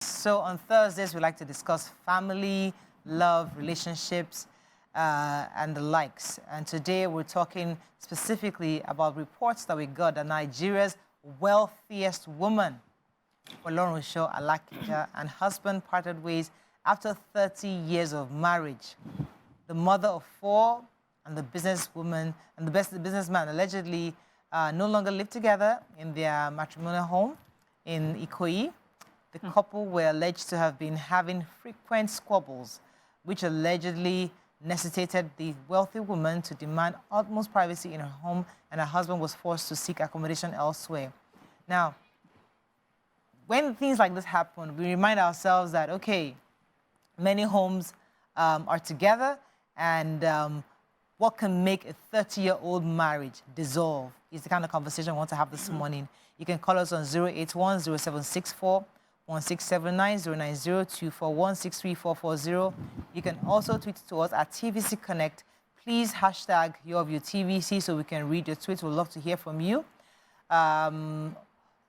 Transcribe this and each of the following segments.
So on Thursdays, we like to discuss family, love, relationships, and the likes. And today we're talking specifically about reports that we got that Nigeria's wealthiest woman, Olorunso Alakija, and husband parted ways after 30 years of marriage. The mother of 4 and the businesswoman and the businessman allegedly no longer live together in their matrimonial home in Ikoyi. The couple were alleged to have been having frequent squabbles, which allegedly necessitated the wealthy woman to demand utmost privacy in her home, and her husband was forced to seek accommodation elsewhere. Now, when things like this happen, we remind ourselves that, okay, many homes are together, and what can make a 30-year-old marriage dissolve is the kind of conversation I want to have this morning. You can call us on 081-0764 1679 090 241 You can also tweet to us at TVC Connect. Please hashtag your view TVC so we can read your tweets. We'd love to hear from you.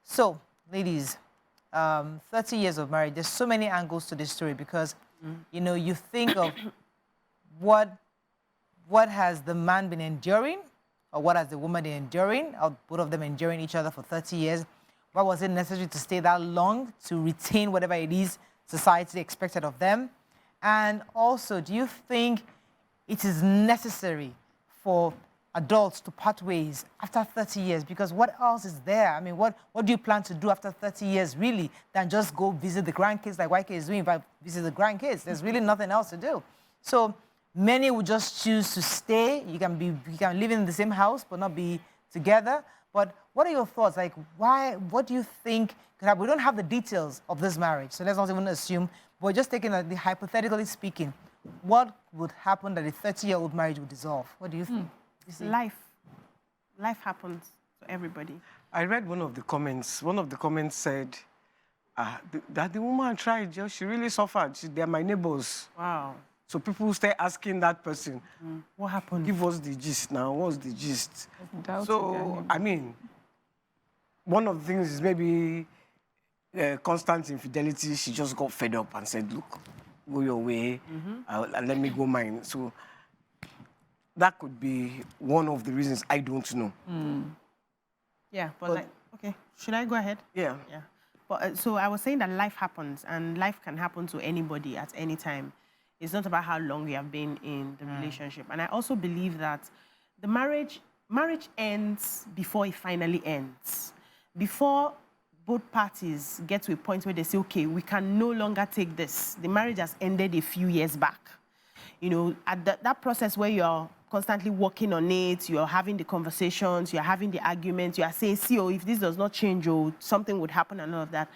So, ladies, 30 years of marriage, there's so many angles to this story because, you know, you think of what has the man been enduring or what has the woman been enduring, or both of them enduring each other for 30 years. Why was it necessary to stay that long to retain whatever it is society expected of them? And also, do you think it is necessary for adults to part ways after 30 years? Because what else is there? I mean, what do you plan to do after 30 years, really, than just go visit the grandkids like YK is doing, if I visit the grandkids? There's really nothing else to do. So many would just choose to stay. You can live in the same house but not be together. But what are your thoughts? Like, what do you think could happen? We don't have the details of this marriage, so let's not even assume. But we're just taking the hypothetically speaking, what would happen that a 30-year-old marriage would dissolve? What do you think? Life happens to everybody. I read one of the comments. One of the comments said that the woman tried, she really suffered. They're my neighbors. Wow. So people start asking that person, what happened? Give us the gist now. What's the gist? Doubt So, I mean, one of the things is maybe constant infidelity. She just got fed up and said, look, go your way, and let me go mine. So that could be one of the reasons. I don't know. Yeah, but like, okay, should I go ahead? Yeah. Yeah. But so I was saying that life happens, and life can happen to anybody at any time. It's not about how long you have been in the relationship. And I also believe that the marriage ends before it finally ends. Before both parties get to a point where they say, okay, we can no longer take this. The marriage has ended a few years back. You know, at that process where you're constantly working on it, you're having the conversations, you're having the arguments, you are saying, see, oh, if this does not change, oh, something would happen and all of that.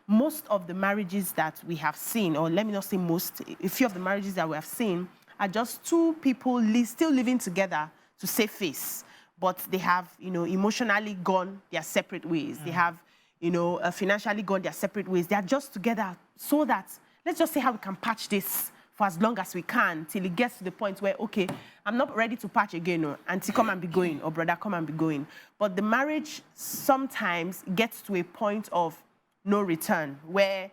Most of the marriages that we have seen, or let me not say most, a few of the marriages that we have seen are just two people still living together to save face, but they have, you know, emotionally gone their separate ways. They have, you know, financially gone their separate ways. They are just together so that, let's just see how we can patch this for as long as we can, till it gets to the point where, okay, I'm not ready to patch again, or auntie, come and be going, or brother, come and be going. But the marriage sometimes gets to a point of no return, where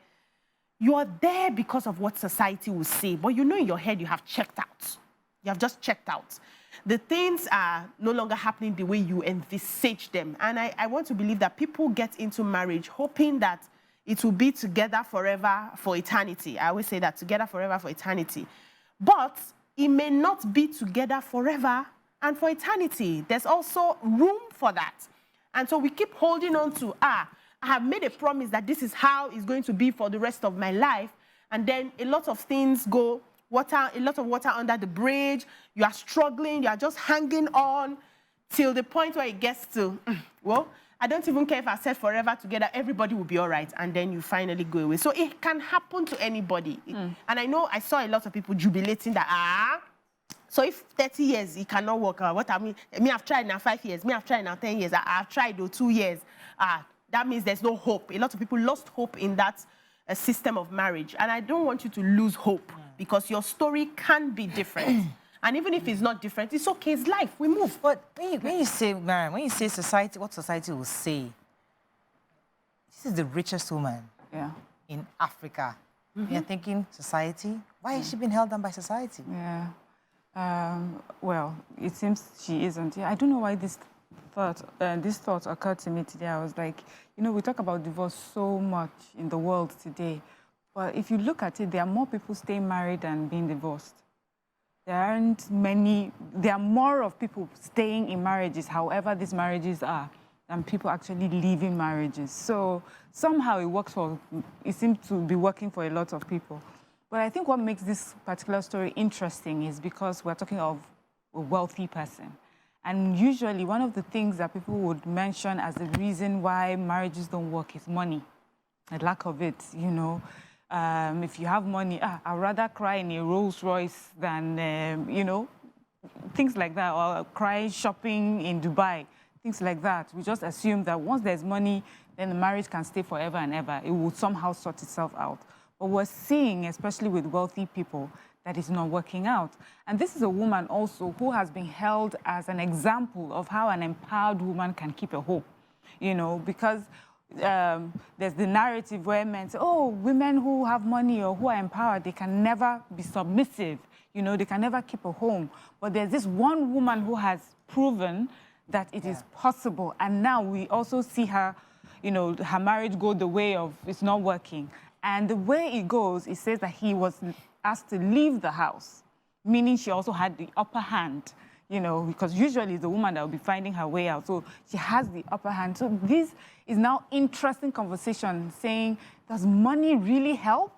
you are there because of what society will say, but you know in your head you have checked out. You have just checked out. The things are no longer happening the way you envisage them. And I want to believe that people get into marriage hoping that it will be together forever for eternity. I always say that, together forever for eternity. But it may not be together forever and for eternity. There's also room for that. And so we keep holding on to, I have made a promise that this is how it's going to be for the rest of my life. And then a lot of things go, a lot of water under the bridge. You are struggling. You are just hanging on till the point where it gets to, well, I don't even care if I said forever together, everybody will be all right, and then you finally go away. So it can happen to anybody. And I know I saw a lot of people jubilating that, so if 30 years, it cannot work out, what I mean, I've tried now 5 years, I've tried now 10 years, I've tried 2 years, that means there's no hope. A lot of people lost hope in that system of marriage. And I don't want you to lose hope, because your story can be different. And even if it's not different, it's okay, it's life, we move. But when you say, Mariam, when you say society, what society will say, this is the richest woman in Africa. You're thinking, society? Why is she being held down by society? Yeah. Well, it seems she isn't. Yeah, I don't know why this thought occurred to me today. I was like, you know, we talk about divorce so much in the world today, but if you look at it, there are more people staying married than being divorced. There are more of people staying in marriages, however these marriages are, than people actually leaving marriages. So somehow it seems to be working for a lot of people. But I think what makes this particular story interesting is because we're talking of a wealthy person. And usually one of the things that people would mention as the reason why marriages don't work is money, the lack of it, you know. If you have money, I'd rather cry in a Rolls Royce than, you know, things like that, or cry shopping in Dubai, things like that. We just assume that once there's money, then the marriage can stay forever and ever. It will somehow sort itself out. But we're seeing, especially with wealthy people, that it's not working out. And this is a woman also who has been held as an example of how an empowered woman can keep a home, you know, because there's the narrative where men say, oh, women who have money or who are empowered, they can never be submissive. You know, they can never keep a home. But there's this one woman who has proven that it is possible. And now we also see her, you know, her marriage go the way of it's not working. And the way it goes, it says that he was asked to leave the house, meaning she also had the upper hand. You know, because usually it's the woman that will be finding her way out. So she has the upper hand. So this is now interesting conversation saying, does money really help?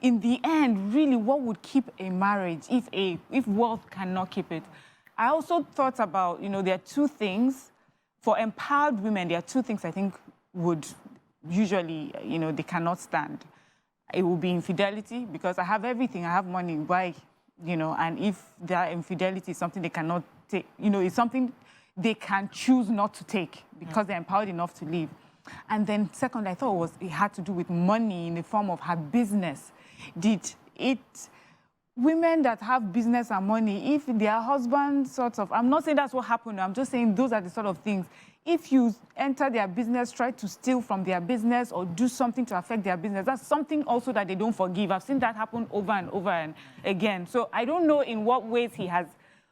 In the end, really, what would keep a marriage if wealth cannot keep it? I also thought about, you know, there are two things. For empowered women, there are two things I think would usually, you know, they cannot stand. It will be infidelity, because I have everything, I have money, why? You know, and if their infidelity is something they cannot take, you know, it's something they can choose not to take because they're empowered enough to leave. And then second, I thought it had to do with money in the form of her business. Women that have business and money, if their husband sort of, I'm not saying that's what happened, I'm just saying those are the sort of things. If you enter their business, try to steal from their business or do something to affect their business, that's something also that they don't forgive. I've seen that happen over and over and again. So I don't know in what ways he has,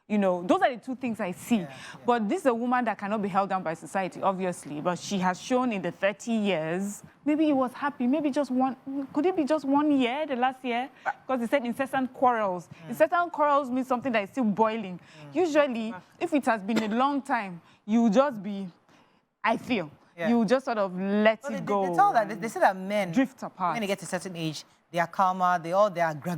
you know, those are the two things I see. But this is a woman that cannot be held down by society, obviously. But she has shown in the 30 years, maybe he was happy, maybe just one, could it be just 1 year, the last year? Because he said incessant quarrels. Incessant quarrels means something that is still boiling. Usually, if it has been a long time, you just be, I feel, you just sort of let it go. They tell that, they say that men drift apart. When they get to a certain age, they are calmer, they are gra.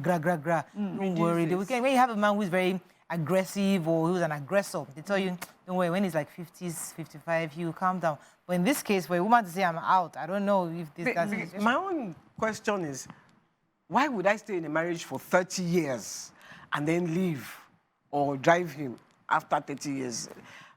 Don't worry. When you have a man who is very aggressive or who's an aggressor, they tell you, don't worry, when he's like 50s, 55, he will calm down. But in this case, for a woman to say, I'm out, I don't know if this doesn't... My own question is, why would I stay in a marriage for 30 years and then leave or drive him after 30 years?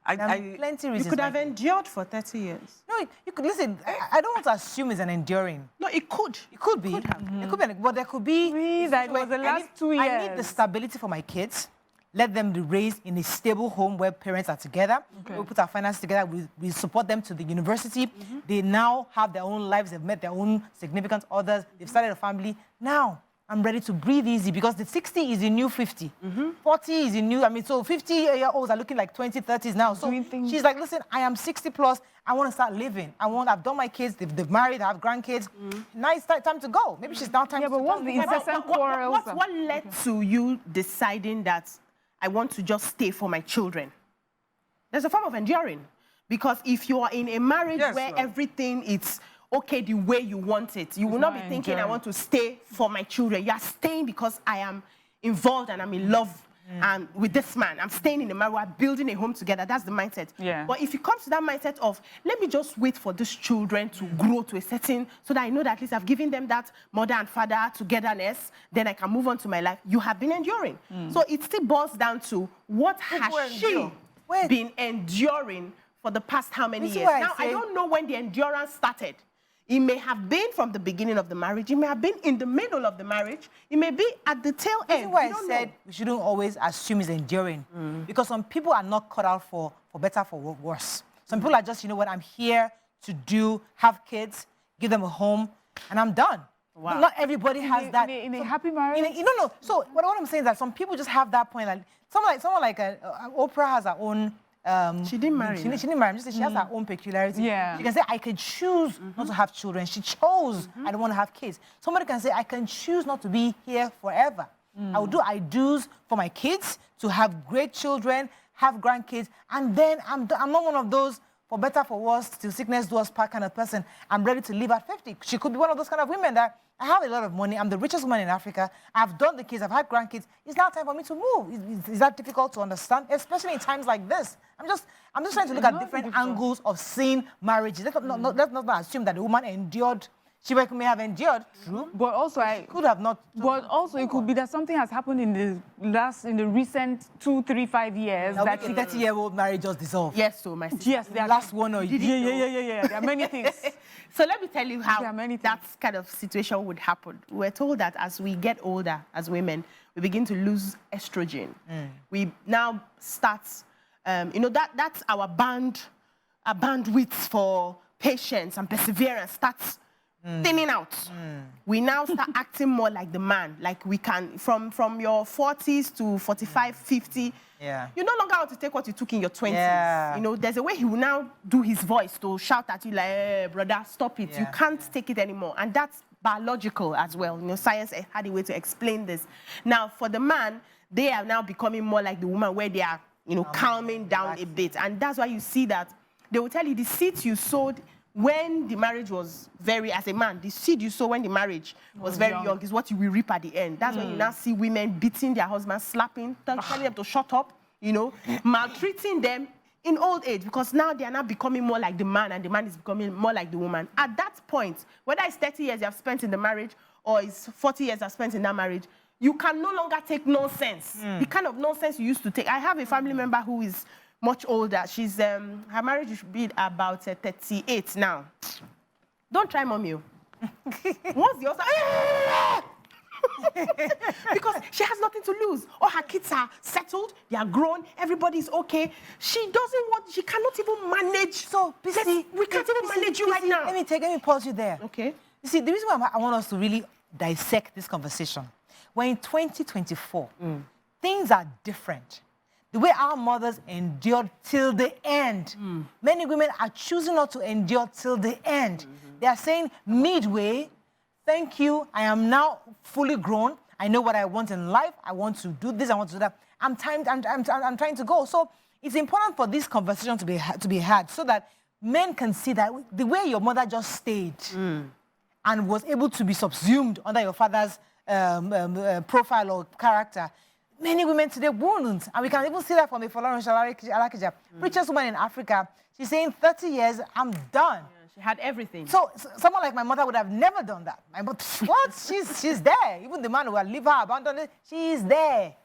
Plenty reasons. You could have endured for 30 years. No, you could, listen, I don't want to assume it's an enduring. No, it could. It could be. It could be, but there could be... Please, that was the last 2 years. I need the stability for my kids. Let them be raised in a stable home where parents are together. We put our finances together. We support them to the university. They now have their own lives. They've met their own significant others. They've started a family. Now, I'm ready to breathe easy because the 60 is the new 50. 40 is the new... I mean, so 50-year-olds are looking like 20, 30s now. So she's like, listen, I am 60 plus. I want to start living. I've done my kids. They've married. I have grandkids. Now it's time to go. Maybe she's now time to... Yeah, but what's the incessant quarrels? What led to you deciding that I want to just stay for my children? There's a form of enduring. Because if you are in a marriage where everything is okay the way you want it, you will not be thinking, I want to stay for my children. You are staying because I am involved and I'm in love and with this man. I'm staying in a marriage. We're building a home together. That's the mindset. But if it comes to that mindset of, let me just wait for these children to grow to a certain, so that I know that at least I've given them that mother and father togetherness, then I can move on to my life. You have been enduring. So it still boils down to what has she been enduring for the past how many years? Now, I don't know when the endurance started. It may have been from the beginning of the marriage. It may have been in the middle of the marriage. It may be at the tail end. This is why I said we shouldn't always assume it's enduring. Because some people are not cut out for better, for worse. Some people are just, you know what, I'm here to have kids, give them a home, and I'm done. Wow. Not everybody has that. In a happy marriage? No. So what I'm saying is that some people just have that point. Like someone like Oprah has her own. She didn't marry. She didn't marry. She has her own peculiarity. Yeah. She can say, I can choose not to have children. She chose, I don't want to have kids. Somebody can say, I can choose not to be here forever. I will do I do's for my kids to have great children, have grandkids, and then I'm not one of those for better, for worse, till sickness do us part kind of person. I'm ready to live at 50. She could be one of those kind of women that I have a lot of money. I'm the richest woman in Africa. I've done the kids. I've had grandkids. It's now time for me to move. Is that difficult to understand? Especially in times like this. I'm just trying to look at different angles of seeing marriages. Let's not assume that the woman endured. She may have endured, true. But also, could have not. But also, it could be that something has happened in the recent 2, 3, 5 years that 30-year-old marriage just dissolved. Yes, so my sister. Yes, the last one or yeah. There are many things. So let me tell you how that kind of situation would happen. We're told that as we get older, as women, we begin to lose estrogen. We now start, that's our bandwidth for patience and perseverance starts thinning out. We now start acting more like the man. Like we can, from your 40s to 45, 50, you no longer want to take what you took in your 20s. Yeah. There's a way he will now do his voice to shout at you like, hey, brother, stop it. You can't take it anymore. And that's biological as well. Science had a way to explain this. Now, for the man, they are now becoming more like the woman where they are, calming down a bit. And that's why you see that they will tell you the seeds you sowed when the marriage was as a man, the seed you sow when the marriage was very young is what you will reap at the end. That's when you now see women beating their husbands, slapping, telling them to shut up, maltreating them in old age, because now they are now becoming more like the man and the man is becoming more like the woman. At that point, whether it's 30 years you have spent in the marriage or it's 40 years you have spent in that marriage, you can no longer take nonsense. The kind of nonsense you used to take. I have a family member who is much older. She's her marriage should be about 38 now. Don't try, mommy. Once the other, because she has nothing to lose. All her kids are settled, they are grown, everybody's okay. She cannot even manage. So, we can't even manage you right now. Let me pause you there. Okay. You see, the reason why I want us to really dissect this conversation, we're in 2024. Things are different. The way our mothers endured till the end. Many women are choosing not to endure till the end. They are saying, midway, thank you, I am now fully grown. I know what I want in life. I want to do this, I want to do that. I'm trying to go. So it's important for this conversation to be had so that men can see that the way your mother just stayed and was able to be subsumed under your father's profile or character, many women today won't. And we can even see that from the Folarin Alakija, richest woman in Africa. She's saying, 30 years, I'm done. Yeah, she had everything. So someone like my mother would have never done that. What? She's there. Even the man who had leave her, abandoned her, she's there.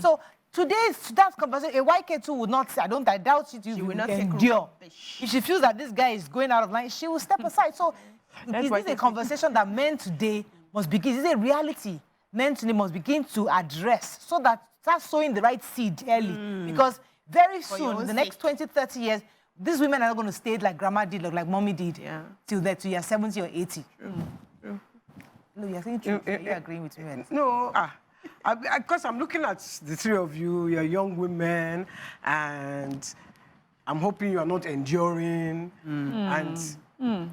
So that conversation, a YK2 would not say, I doubt she will not endure. If she feels that this guy is going out of line, she will step aside. So is this a conversation that men today must begin? Is it a reality? Men today must begin to address so that start sowing the right seed early. Because very soon, in the next 20, 30 years, these women are not going to stay like grandma did or like mommy did till you're 70 or 80. No, you're saying true. You're agreeing with me. No, because I'm looking at the three of you, you're young women, and I'm hoping you are not enduring. And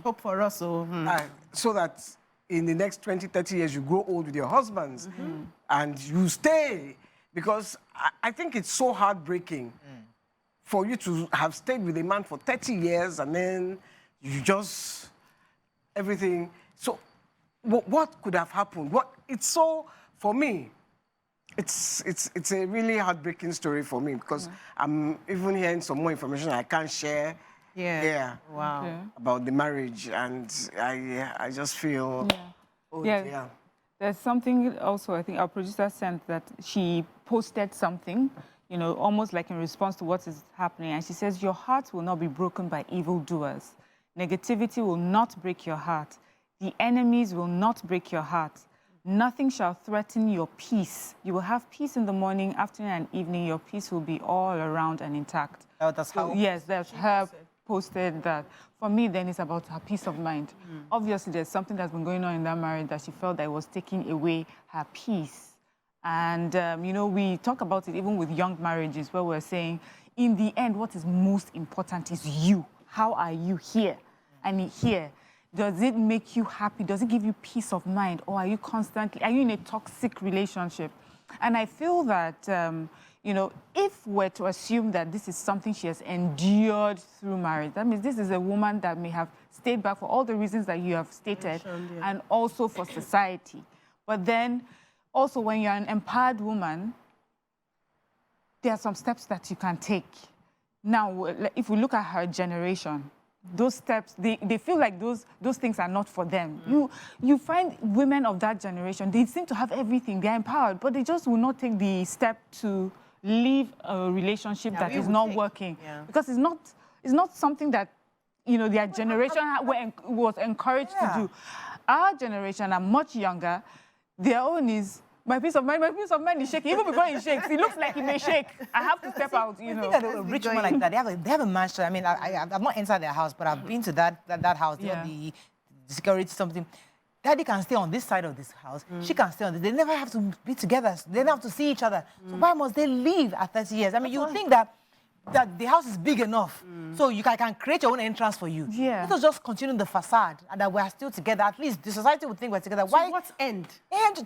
hope for us. So that in the next 20, 30 years, you grow old with your husbands and you stay. Because I think it's so heartbreaking for you to have stayed with a man for 30 years and then you just, everything. So what could have happened? For me, it's a really heartbreaking story for me because I'm even hearing some more information I can't share. About the marriage, and I just feel, There's something also, I think our producer sent that she posted something, almost like in response to what is happening, and she says, your heart will not be broken by evildoers. Negativity will not break your heart. The enemies will not break your heart. Nothing shall threaten your peace. You will have peace in the morning, afternoon, and evening. Your peace will be all around and intact. Oh, that's how. Yes, that's her posted that for me, then it's about her peace of mind. Obviously, there's something that's been going on in that marriage that she felt that it was taking away her peace. And, you know, we talk about it even with young marriages where we're saying, in the end, what is most important is you. How are you here? And here, does it make you happy? Does it give you peace of mind? Or are you in a toxic relationship? And I feel that, you know, if we're to assume that this is something she has endured through marriage, that means this is a woman that may have stayed back for all the reasons that you have stated, and also for society. But then, also, when you're an empowered woman, there are some steps that you can take. Now, if we look at her generation, those steps, they feel like those things are not for them. You find women of that generation, they seem to have everything, they're empowered, but they just will not take the step to leave a relationship that is not working. Because it's not something that, you know, their generation was encouraged to do. Our generation are much younger. Their own is, my peace of mind is shaking. Even before it shakes, it looks like it may shake. I have to step out, you know. I think that a rich woman like that, they have a mansion. I mean, I've not entered their house, but I've been to that house. They have the security, something. Daddy can stay on this side of this house. She can stay on this. They never have to be together. They never have to see each other. So why must they leave at 30 years? I mean, you think that the house is big enough, so you can create your own entrance for you. Let us just continue the facade and that we are still together. At least the society would think we're together. So why? What's end?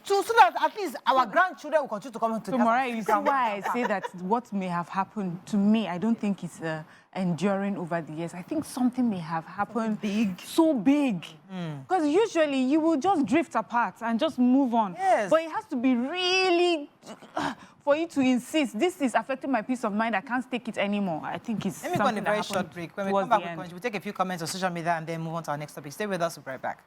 So that at least our grandchildren will continue to come together. So, Mariah, you see why I say that what may have happened to me, I don't think it's enduring over the years. I think something may have happened so big. Because usually you will just drift apart and just move on. But it has to be really... for you to insist, this is affecting my peace of mind, I can't take it anymore. I think it's Let me go on a very short break. When we come back, we'll take a few comments on social media and then move on to our next topic. Stay with us, we'll be right back.